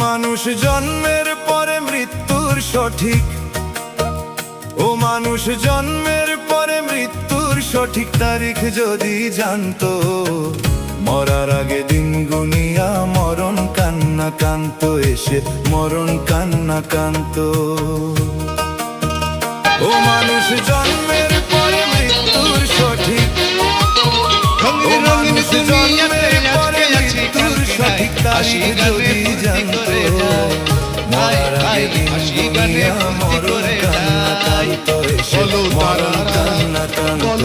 মানুষ জন্মের পরে মৃত্যুর সঠিক, ও মানুষ জন্মের পরে মৃত্যুর সঠিক তারিখ যদি জানতো, মরার আগে দিন গুনিয়া মরণ কান্না কান্ত, এসে মরণ কান্না কান্ত। ও মানুষ জন্মের পরে মৃত্যুর সঠিক, ও মানুষ জন্মের পরে মৃত্যুর সঠিক তারিখ যদি জানতো, মরার আগে দিন গুনিয়া মরণ কান্না কান্ত, এসে মরণ কান্না কান্ত।